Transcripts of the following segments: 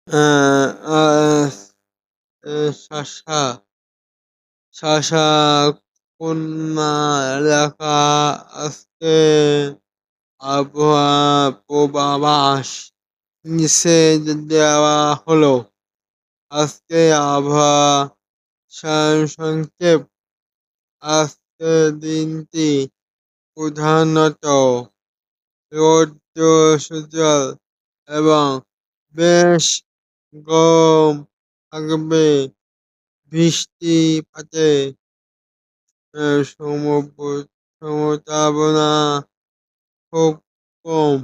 আহ শাসা শাসা কন্যা এলাকা আজকে আবহাওয়া পূর্বাভাস নিচে দেওয়া হলো। আজকে আবহাওয়া সংক্ষেপ। আজকের দিনটি প্রধানত রৌদ্রোজ্জ্বল এবং বেশ গরম থাকবে। বৃষ্টিপাতের সম্ভাবনা খুব কম।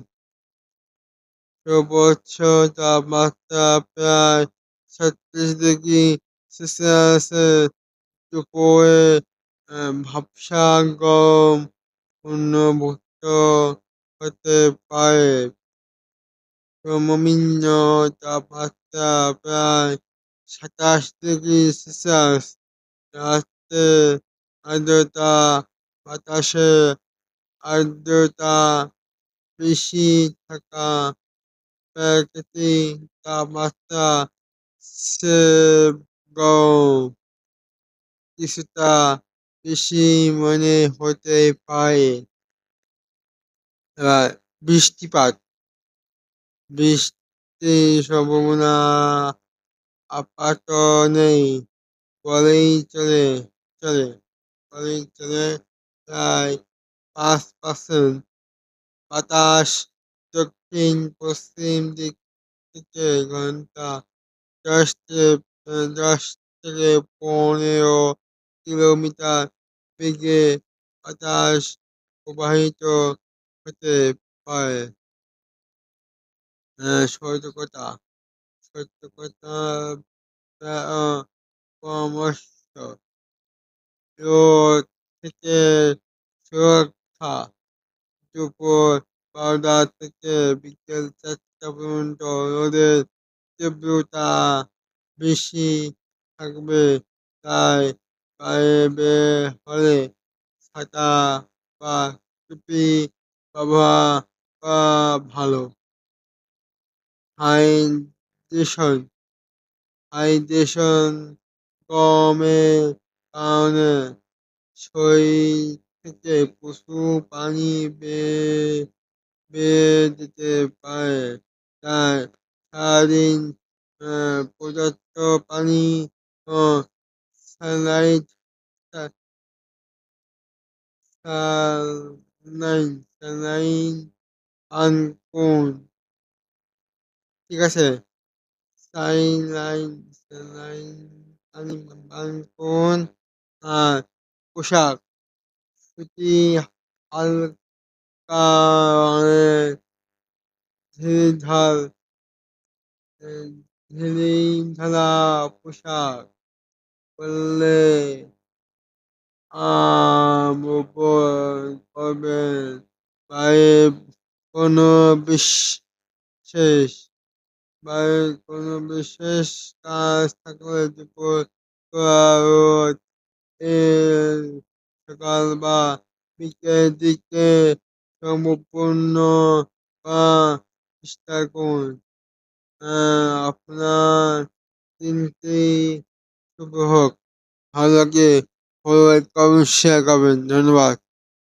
সর্বোচ্চ তাপমাত্রা প্রায় ৩৬ ডিগ্রি সেলসিয়াসের দুপুরে ভ্যাপসা গরম অনুভূত হতে পারে। সর্বনিম্ন তাপমাত্রা প্রায় ২৭ ডিগ্রি সেলসিয়াস। রাতে আর্দ্রতা বাতাসের আর্দ্রতা বেশি থাকা প্রাকৃতিক তাপমাত্রা চেয়ে গরম কিছুটা বেশি মনে হতে পারে। এবার বৃষ্টিপাত। বৃষ্টির সম্ভাবনা আপাতত নেই বলেই চলে প্রায় ৫%। বাতাস দক্ষিণ পশ্চিম দিক থেকে ঘন্টা ১০ থেকে ১৫ কিলোমিটার বেগে বাতাস প্রবাহিত হতে পারে। সতর্কতা সতর্কতা পরামর্শ: রোদ থেকে সুরক্ষা: দুপুর ১২টা থেকে বিকেল ৪টা পর্যন্ত রোদের তীব্রতা বেশি থাকবে, তাই বাইরে বের হলে ছাতা বা টুপি ব্যবহার করা ভালো। হাইড্রেশন হাইড্রেশন কমের কারণে শরীর থেকে প্রচুর পানি বেরিয়ে যেতে পারে, তাই সারাদিন পর্যাপ্ত পানি ও স্যালাইন স্যালাইন পান করুন। ঠিক আছে? স্যালাইন স্যালাইন পানি পান করুন। আর পোশাক সুতি, হালকা রঙের ঢিলঢাল ঢিলেঢালা পোশাক পরলে করবেন। বাড়ির কোনো বিশেষ কাজ থাকলে দুপুর রোদ এর সকাল বা বিকেলের দিকে সম্পূর্ণ করার চেষ্টা করুন। আপনার দিনটি শুভ হোক। ভালো লাগলে ফলো, লাইক, কমেন্ট, শেয়ার করবেন। ধন্যবাদ।